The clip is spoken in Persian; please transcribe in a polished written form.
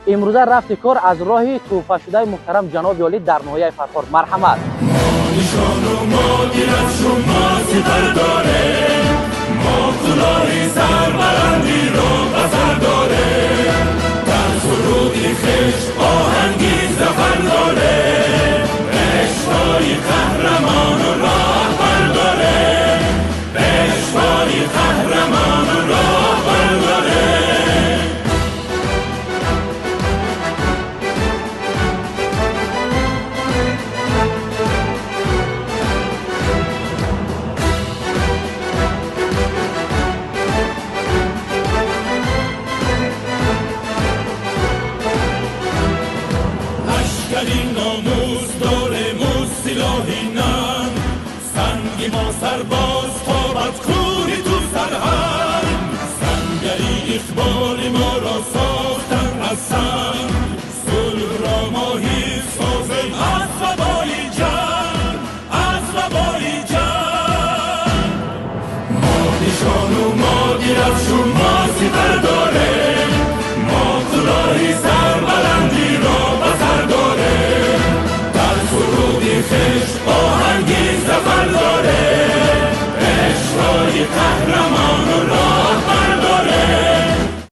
امروزه رفت کار از راه توفه شده محترم جناب عالی در ناحیه فرخار. مرحمت. نشان و مادی از شما سپر داره، ما کلاهی سربلندی رو بسر داره، در سرودی خشت آهنگی زفر داره، رشتای قهرمان و راه داره، رشتای قهرمان و راه داره. لشکری ناموس داره موس سلاحی نم، سنگی ما سرباز تابد کوری تو سرهم، سنگری اقبال ما را ساختن از سنگ، صلح را ما هیچ سازه از وبای جنگ، از وبای